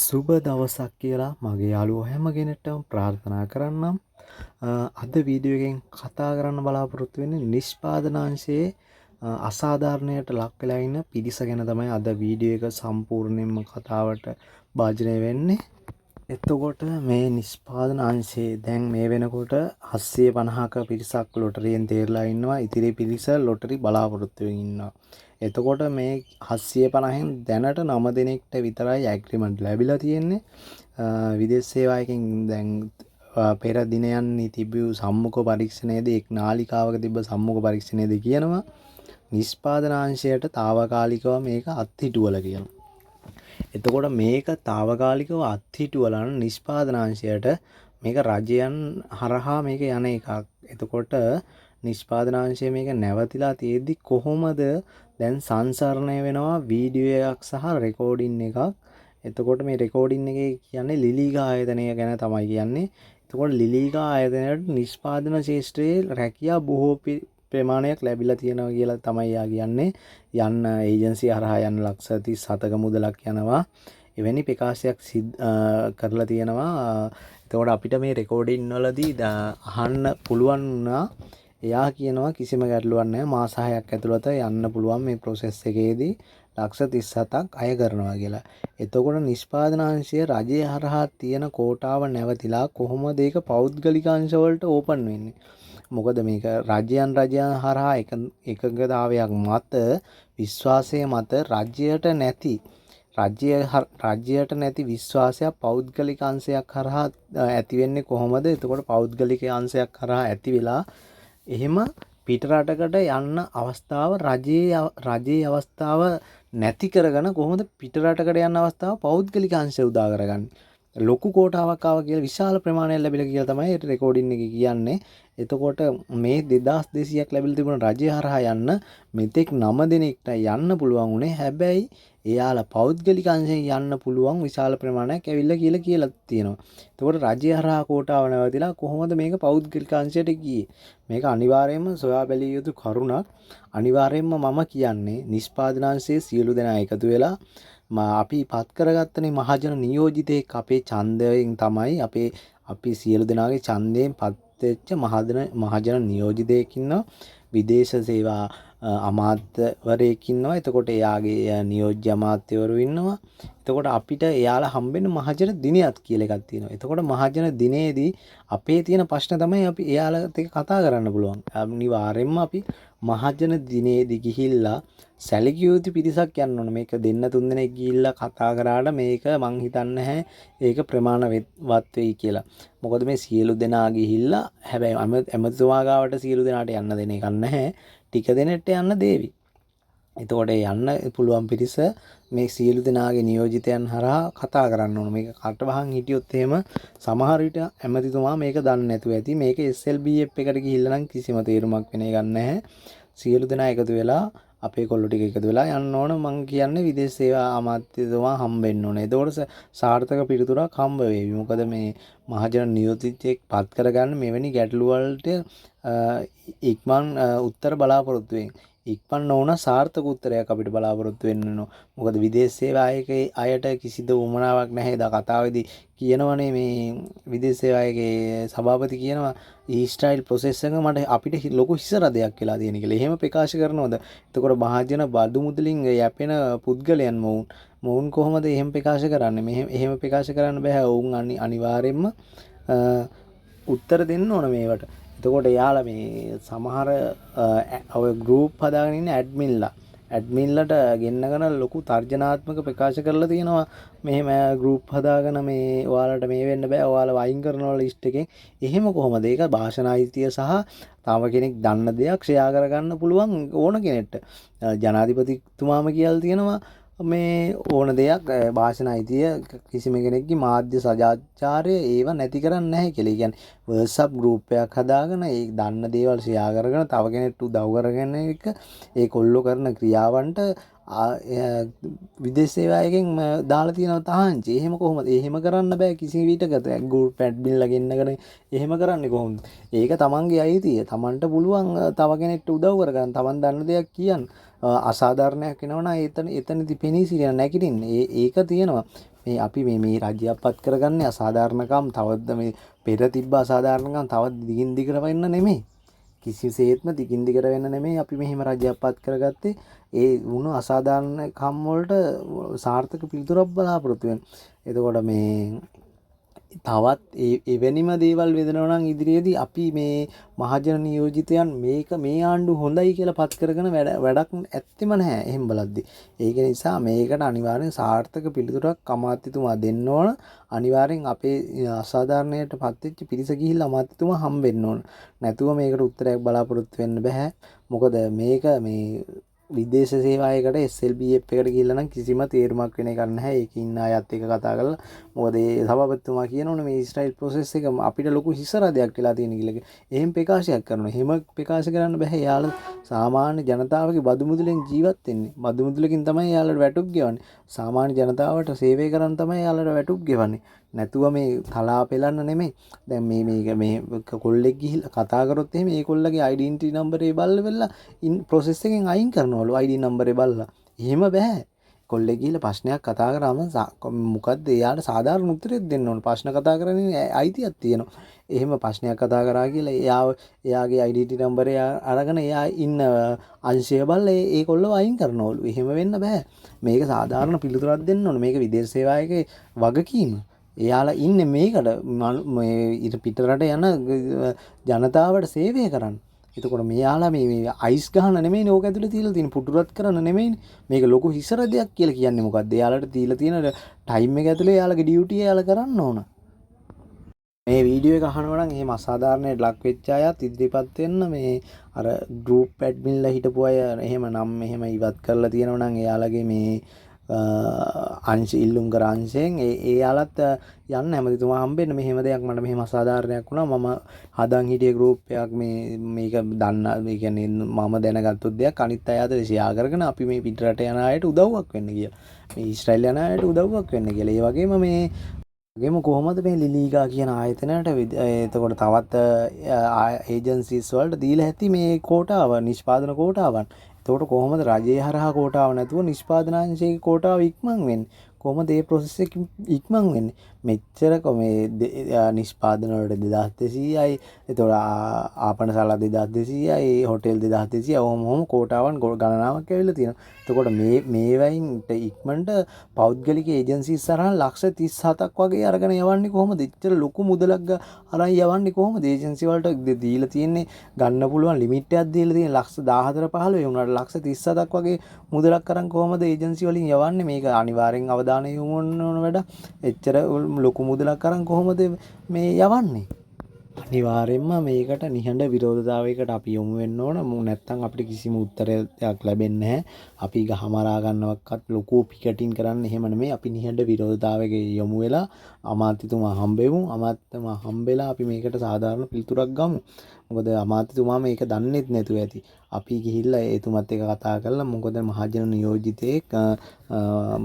සුබ දවසක් කියලා මගේ යාළුවෝ හැම කෙනෙක්ටම ප්‍රාර්ථනා කරන්නම්. අද වීඩියෝ එකෙන් කතා කරන්න බලාපොරොත්තු වෙන්නේ නිෂ්පාදනාංශයේ අසාධාරණයට ලක් වෙලා ඉන්න පිරිස ගැන තමයි අද වීඩියෝ එක සම්පූර්ණයෙන්ම කතාවට භාජනය වෙන්නේ. එතකොට මේ නිෂ්පාදන අංශයේ දැන් මේ වෙනකොට 750ක පිරිසක් ලොටරියෙන් තේරලා ඉන්නවා. ඉතිරි පිරිස ලොටරි බලාපොරොත්තු වෙමින් ඉන්නවා. එතකොට මේ 750න් දැනට 9 දෙනෙක්ට විතරයි ඇග්‍රීමන්ට් ලැබිලා තියෙන්නේ. විදේශ සේවාවකින් දැන් පෙර දිනයන්හි තිබූ සම්මුඛ පරීක්ෂණයේදී එක් නාලිකාවක තිබ්බ සම්මුඛ පරීක්ෂණයේදී කියනවා නිෂ්පාදනාංශයට తాවකාලිකව මේක අත්හිටුවල කියලා. එතකොට මේක తాවකාලිකව අත්හිටුවලා නිෂ්පාදනාංශයට මේක රජයන් හරහා මේක යන එකක්. එතකොට නිෂ්පාදනාංශය මේක නැවතිලා තියෙද්දි කොහොමද දැන් සංසරණය වෙනවා වීඩියෝ එකක් සහ රෙකෝඩින් එකක්. එතකොට මේ රෙකෝඩින් එකේ කියන්නේ ලිලීගා ආයතනය ගැන තමයි කියන්නේ. එතකොට ලිලීගා ආයතනයට නිෂ්පාදන ශාස්ත්‍රයේ රැකියා බොහෝ ප්‍රමාණයක් ලැබිලා තියෙනවා කියලා තමයි යා කියන්නේ. යන්න ඒජන්සි හරහා යන ලක්ෂ 37ක මුදලක් යනවා. එවැනි ප්‍රකාශයක් කරලා තියෙනවා. එතකොට අපිට මේ රෙකෝඩින් වලදී අහන්න පුළුවන් වුණා. එයා කියනවා කිසිම ගැටලුවක් නැහැ. මාස 6ක් ඇතුළත යන්න පුළුවන් මේ process එකේදී ලක්ෂ 37ක් අය කරනවා කියලා. එතකොට නිෂ්පාදනාංශය රජය හරහා තියෙන කෝටාව නැවතිලා කොහොමද ඒක පෞද්ගලික අංශ වලට ඕපන් වෙන්නේ? මොකද මේක රජයන් හරහා එකඟතාවයක් මත විශ්වාසය මත රජයට නැති විශ්වාසයක් පෞද්ගලික අංශයක් හරහා ඇති වෙන්නේ කොහොමද? එතකොට පෞද්ගලික අංශයක් හරහා ඇති වෙලා එහෙම පිටරටකට යන්න අවස්ථාව රජයේ අවස්ථාව නැති කරගෙන කොහොමද පිටරටකට යන්න අවස්ථාව පෞද්ගලික අංශය උදා කරගන්නේ? ලොකු කෝටාවක් ආවා කියලා විශාල ප්‍රමාණයක් ලැබිලා කියලා තමයි රෙකෝඩින් එකේ කියන්නේ. එතකොට මේ 2200ක් ලැබිලා තිබුණ රජය හරහා යන්න මෙතෙක් 9 දෙනෙක්ට යන්න පුළුවන් උනේ. හැබැයි එයාලා පෞද්ගලික අංශයෙන් යන්න පුළුවන් විශාල ප්‍රමාණයක් ඇවිල්ලා කියලා තියෙනවා. එතකොට රජය හරහා කෝටාව නැවතිලා කොහොමද මේක පෞද්ගලික අංශයට ගියේ? මේක අනිවාර්යයෙන්ම සොයා බැලිය යුතු කරුණක්. අනිවාර්යයෙන්ම මම කියන්නේ නිෂ්පාදනාංශයේ සියලු දෙනා එකතු වෙලා අපි පත් කරගත්තනේ මහජන නියෝජිතයෙක් අපේ ඡන්දයෙන් තමයි අපි සියලු දෙනාගේ ඡන්දයෙන් පත් වෙච්ච මහජන නියෝජිතයෙක් ඉන්නවා. විදේශ සේවා අමාත්‍යවරයෙක් ඉන්නවා. එතකොට එයාගේ නියෝජ්‍ය අමාත්‍යවරු ඉන්නවා. එතකොට අපිට එයාලා හම්බෙන්න මහජන දිනයක් කියලා එකක් තියෙනවා. එතකොට මහජන දිනේදී අපේ තියෙන ප්‍රශ්න තමයි අපි එයාලත් එක්ක කතා කරන්න පුළුවන්. අනිවාර්යෙන්ම අපි මහජන දිනේදී ගිහිල්ලා සැලකිය යුතු පිරිසක් යන්න ඕන. මේක දෙන්න තුන් දෙනෙක් ගිහිල්ලා කතා කරාට මේක මං හිතන්නේ නැහැ ඒක ප්‍රමාණවත් වෙයි කියලා. මොකද මේ සියලු දෙනා ගිහිල්ලා හැබැයි ඇමතුමා ගාවට සියලු දෙනාට යන්න දෙන එකක් නැහැ. ටික දෙනෙක්ට යන්න දේවි. එතකොට යන්න පුළුවන් පිරිස මේ සියලු දෙනාගේ නියෝජිතයන් හරහා කතා කරන්න ඕන. මේක කටවහන් හිටියොත් එහෙම සමහර විට ඇමතිතුමා මේක දන්නේ නැතුව ඇති. මේක SLBF එකට ගිහිල්ලා නම් කිසිම තේරුමක් වෙන එකක් නැහැ. සියලු දෙනා එකතු වෙලා අපේ කොල්ලෝ ටික එකතු වෙලා යන්න ඕන. මං කියන්නේ විදේශ සේවා අමාත්‍යතුමා හම්බෙන්න ඕන. එතකොට සාර්ථක පිළිතුරක් හම්බ වෙවි. මොකද මේ මහජන නියෝජිතයෙක් පත් කරගන්න මෙවැනි ගැටලු වලට ඉක්මන් උත්තර බලාපොරොත්තු වෙන්නේ. ඉක්මන් නොවුන සාර්ථක උත්තරයක් අපිට බලාපොරොත්තු වෙන්න ඕන. මොකද විදේශ සේවායකේ අයට කිසිදු උමනාවක් නැහැ. දා කතාවේදී කියනවනේ මේ විදේශ සේවායකේ සභාපති කියනවා ඊස්ටයිල් ප්‍රොසෙස් එක අපිට ලොකු හිසරදයක් වෙලා තියෙන කියලා. එහෙම ප්‍රකාශ කරනවද? එතකොට මහජන බදු මුදලින් යැපෙන පුද්ගලයන් මොවුන් කොහොමද එහෙම ප්‍රකාශ කරන්නේ? එහෙම ප්‍රකාශ කරන්න බෑ. ඔවුන් අනිවාර්යයෙන්ම උත්තර දෙන්න ඕන මේවට. එතකොට එයාලා මේ සමහර ඔය ගෲප් හදාගෙන ඉන්න ඇඩ්මින්ලට ගෙන්නගෙන ලොකු තර්ජනාත්මක ප්‍රකාශ කරලා තියෙනවා. මෙහෙම ගෲප් හදාගෙන මේ ඔයාලට මේ වෙන්න බෑ. ඔයාලා වයින් කරනවා ලිස්ට් එකෙන්. එහෙම කොහොමද? ඒක භාෂණ අයිතිය සහ තව කෙනෙක් දන්න දෙයක් ෂෙයා කරගන්න පුළුවන් ඕන කෙනෙක්ට. ජනාධිපතිතුමාම කියලා තියෙනවා මේ ඕන දෙයක් භාෂණ අයිතිය කිසිම කෙනෙක්ගේ මාධ්‍ය සදාචාරය ඒව නැති කරන්නේ නැහැ කියලා. ඒ කියන්නේ WhatsApp group එකක් හදාගෙන ඒ දන්න දේවල් ෂෙයා කරගෙන තව කෙනෙක්ට උදව් කරගෙන එක ඒ කොල්ලෝ කරන ක්‍රියාවන්ට විදේශ සේවාවකින් දාලා තියෙනවා තහංචි. එහෙම කොහොමද? එහෙම කරන්න බෑ කිසි විටක. ගෲප් ඇඩ්මින් ලාගෙන්නගෙන එහෙම කරන්නේ කොහොමද? ඒක තමන්ගේ අයිතිය. තමන්ට පුළුවන් තව කෙනෙක්ට උදව් කරගන්න. තමන් දන්න දෙයක් කියන්න. අසාධාරණයක් වෙනවා නම් එතනදි පෙනී සිටින නැගිටින්න. ඒක තියෙනවා. මේ අපි මේ රජ්‍යයක් පත් කරගන්නේ අසාධාරණකම් තවද මේ පෙර තිබ්බ අසාධාරණකම් තවත් දිගින් දිගට වෙන්න නෙමෙයි. කිසිසේත්ම දිගින් දිගට වෙන්න නෙමෙයි අපි මෙහෙම රජ්‍යයක් පත් කරගත්තේ. ඒ වුණු අසාධාරණකම් වලට සාර්ථක පිළිතුරක් බලාපොරොත්තු වෙන්න. එතකොට මේ තවත් එවැනිම දේවල් වෙදෙනවා නම් ඉදිරියේදී අපි මේ මහජන නියෝජිතයන් මේක මේ ආණ්ඩු හොඳයි කියලා පත් කරගෙන වැඩක් ඇත්තෙම නැහැ එහෙම බලද්දි. ඒක නිසා මේකට අනිවාර්යෙන් සාර්ථක පිළිතුරක් අමාත්‍යතුමා දෙන්න ඕන. අනිවාර්යෙන් අපේ අසාධාරණයට පත් වෙච්ච පිරිස ගිහිල්ලා අමාත්‍යතුමා හම්බෙන්න ඕන. නැතුව මේකට උත්තරයක් බලාපොරොත්තු වෙන්න බෑ. මොකද මේක මේ විදේශ සේවාවයකට SLBF එකට ගිහිල්ලා නම් කිසිම තේරුමක් වෙන එකක් නැහැ. ඒකේ ඉන්න අයත් එක්ක කතා කරලා මොකද ඒ සභාපතිතුමා කියනෝනේ මේ ඊශ්‍රායෙල් ප්‍රොසෙස් එක අපිට ලොකු හිසරදයක් වෙලා තියෙන කියලා. එහෙම ප්‍රකාශයක් කරනවා. එහෙම ප්‍රකාශ කරන්න බෑ. යාළ සාමාන්‍ය ජනතාවගේ බදු මුදලෙන් ජීවත් වෙන්නේ. බදු මුදලකින් තමයි යාළට වැටුප් ගෙවන්නේ. සාමාන්‍ය ජනතාවට සේවය කරන් තමයි යාළට වැටුප් ගෙවන්නේ. නැතුව මේ තලා පෙලන්න නෙමෙයි. දැන් මේ කොල්ලෙක් ගිහිල්ලා කතා කරොත් එහෙම ඒ කොල්ලගේ ඩෙන්ටිටි නම්බරේ බලලා වෙලා ප්‍රොසෙස් එකෙන් අයින් කරනවලු ID නම්බරේ බලලා. එහෙම බෑ. කොල්ලෙක් ගිහිල්ලා ප්‍රශ්නයක් කතා කරාම මොකද්ද එයාට සාධාරණ උත්තරයක් දෙන්න ඕන. ප්‍රශ්න කතා කරන්නේ අයිතියක් තියෙනවා. එහෙම ප්‍රශ්නයක් කතා කරා කියලා එයාගේ ID නම්බරය අරගෙන එයා ඉන්න අංශය බලලා ඒ කොල්ලව අයින් කරනවලු. එහෙම වෙන්න බෑ. මේක සාධාරණ පිළිතුරක් දෙන්න ඕන. මේක විදේශ සේවාවකේ වගකීම. එයාලා ඉන්නේ මේකට ඊට පිටරට යන ජනතාවට සේවය කරන්න. එතකොට මෙයාලා මේ අයිස් ගහන නෙමෙයිනේ ඕක ඇතුලේ තියලා තියෙන පුටුරත් කරන්න නෙමෙයිනේ. මේක ලොකු හිසරදයක් කියලා කියන්නේ මොකද්ද? එයාලට තියලා තියෙන ටයිම් එක ඇතුලේ එයාලගේ ඩියුටි එයාලා කරන්න ඕන. මේ වීඩියෝ එක අහනවා නම් එහෙම අසාධාරණයට ලක් වෙච්ච අයත් ඉදිරිපත් වෙන්න මේ අර ගෲප් ඇඩ්මින්ලා හිටපු අය එහෙම නම් එහෙම ඉවත් කරලා තියෙනවා නම් එයාලගේ මේ අංශ ඉල්ලුම් කර අංශයෙන් එයාලත් යන්න හැමතිතුමා හම්බෙන්න මෙහෙම දෙයක් මට මෙහෙම අසාධාරණයක් වුණා මම හදන් හිටිය ගෲප් එකක් මේක දන්න ඒ කියන්නේ මම දැනගත්තු දෙයක් අනිත් අය අතර ෂෙයා කරගෙන අපි මේ පිටරට යන අයට උදව්වක් වෙන්න කියලා මේ ඊශ්‍රායල් යන අයට උදව්වක් වෙන්න කියලා ඒ වගේම වගේම කොහොමද මේ ලිලීගා කියන ආයතනයට එතකොට තවත් ඒජන්සිස් වලට දීලා ඇති මේ කෝටාව නිෂ්පාදන කෝටාවන්. එතකොට කොහොමද රජයේ හරහා කෝටාව නැතුව නිෂ්පාදනාංශයේ කෝටාව ඉක්මන් වෙන්නේ? කොහොමද මේ ප්‍රොසෙස් එක ඉක්මන් වෙන්නේ? මෙච්චර මේ නිෂ්පාදන වලට 2200යි එතකොට ආපනශාලා 2200යි හොටෙල් 2200යි ඔහොම කෝටාවන් ගණනාවක් ඇවිල්ලා තියෙනවා. එතකොට මේවයින් ඉක්මනට පෞද්ගලික ඒජන්සිස් සරහා ලක්ෂ 37ක් වගේ අරගෙන යවන්නේ කොහොමද? එච්චර ලොකු මුදලක් අරන් යවන්නේ කොහොමද? ඒජන්සි වලට දීලා තියෙන්නේ ගන්න පුළුවන් ලිමිට් එකක් දීලා තියෙන ලක්ෂ 14 15 වුණාට ලක්ෂ 37ක් වගේ මුදලක් අරන් කොහොමද ඒජන්සි වලින් යවන්නේ? මේක අනිවාර්යෙන් අවධානය යොමු වෙන වැඩ. එච්චර ලොකු මුදලක් අරන් කොහොමද මේ යවන්නේ? අනිවාර්යෙන්ම මේකට නිහඬ විරෝධතාවයකට අපි යොමු වෙන්න ඕන. නැත්නම් අපිට කිසිම උත්තරයක් ලැබෙන්නේ නැහැ. අපි ගහමරා ගන්නවක්වත් ලොකු පිකටින් කරන්න එහෙම නෙමෙයි. අපි නිහඬ විරෝධතාවයක යොමු වෙලා අමාත්‍යතුමා හම්බෙමු. අමාත්‍යතුමා හම්බෙලා අපි මේකට සාධාරණ පිළිතුරක් ගමු. මොකද අමාත්‍යතුමා මේක දන්නේත් නැතුව ඇති. අපි ගිහිල්ලා එතුමත් එක්ක කතා කරලා මොකද මහජන නියෝජිතයෙක්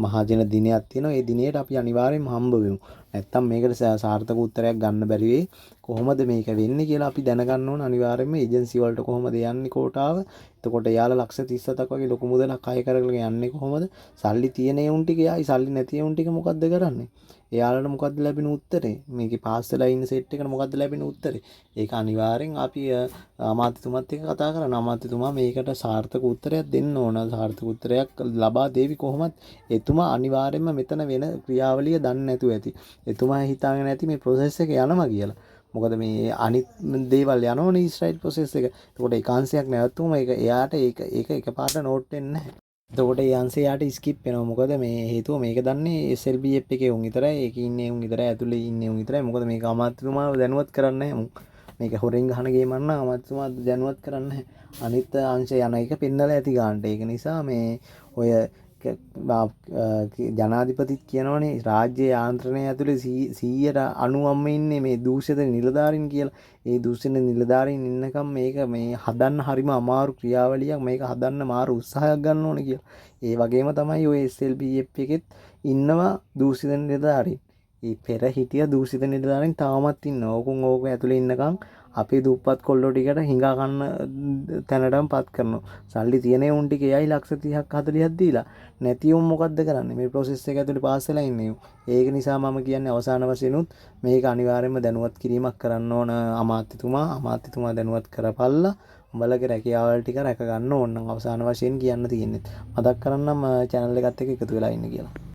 මහජන දිනයක් තියෙනවා. ඒ දිනේට අපි අනිවාර්යෙන්ම හම්බ වෙමු. නැත්තම් මේකට සාර්ථක උත්තරයක් ගන්න බැරි වෙයි. කොහොමද මේක වෙන්නේ කියලා අපි දැනගන්න ඕන. අනිවාර්යෙන්ම ඒජන්සි වලට කොහොමද යන්නේ කෝටාව? එතකොට යාලා ලක්ෂ 37ක් වගේ ලොකු මුදලක් අය කරගෙන යන්නේ කොහොමද? සල්ලි තියෙන උන් ටික යයි සල්ලි නැති උන් ටික මොකද්ද කරන්නේ? එයාලට මොකද්ද ලැබෙන උත්තරේ? මේකේ පාස් වෙලා ඉන්න සෙට් එකට මොකද්ද ලැබෙන උත්තරේ? ඒක අනිවාර්යෙන් අපි අමාත්‍යතුමත් එක්ක කතා කරනවා. අමාත්‍යතුමා මේකට සාර්ථක උත්තරයක් දෙන්න ඕන. සාර්ථක උත්තරයක් ලබා දෙවි කොහොමත් එතුමා අනිවාර්යෙන්ම මෙතන වෙන ක්‍රියාවලිය දන්නේ නැතුව ඇති. එතුමා හිතාගෙන ඇති මේ ප්‍රොසෙස් එක යනවා කියලා. මොකද මේ අනිත් දේවල් යනවනේ ඊශ්‍රායෙල් ප්‍රොසෙස් එක. එතකොට ඒකාංශයක් නැවතුම එයාට ඒක එකපාරට නෝට් වෙන්නේ නැහැ. එතකොට ඒ අංශය යාට ස්කිප් වෙනවා. මොකද මේ හේතුව මේක දන්නේ SLBF එකේ උන් විතරයි. ඒකේ ඉන්නේ උන් විතරයි. ඇතුලේ ඉන්නේ උන් විතරයි. මොකද මේක අමාත්‍යතුමාව දැනුවත් කරන්නේ නැහැ. මේක හොරෙන් ගහන ගේමක් නම් අමාත්‍යතුමා දැනුවත් කරන්නේ නැහැ. අනිත් අංශය යන එක පෙන්නලා ඇති ගන්නට. ඒක නිසා මේ ඔය ජනාධිපතිත් කියනවනේ රාජ්‍ය යාන්ත්‍රණය ඇතුලේ 190ම ඉන්නේ මේ දූෂිත නිලධාරීන් කියලා. ඒ දූෂිත නිලධාරීන් ඉන්නකම් මේක මේ හදන්න හරිම අමාරු ක්‍රියාවලියක්. මේක හදන්න මාරු උත්සාහයක් ගන්න ඕනේ කියලා. ඒ වගේම තමයි ඔය SLBF එකෙත් ඉන්නවා දූෂිත නිලධාරීන්. පෙර හිටිය දූෂිත නිලධාරීන් තාමත් ඉන්නවා. ඕක ඇතුලේ ඉන්නකම් අපේ දුප්පත් කොල්ලෝ ටිකට හිඟා කන්න තැනටම පත් කරනවා. සල්ලි තියෙන උන් ටික එයයි ලක්ෂ 30ක් 40ක් දීලා. නැති උන් මොකද්ද කරන්නේ? මේ ප්‍රොසෙස් එක ඇතුලේ පාස් වෙලා ඉන්නේ උන්. ඒක නිසා මම කියන්නේ අවසාන වශයෙන් උත් මේක අනිවාර්යයෙන්ම දැනුවත් කිරීමක් කරන්න ඕන අමාත්‍යතුමා දැනුවත් කරපල්ලා. උඹලගේ රැකියාවල් ටික රැක ගන්න ඕන නම් අවසාන වශයෙන් කියන්න තියෙන්නේ. මතක් කරන්නම් channel එකත් එක්ක එකතු වෙලා ඉන්න කියලා.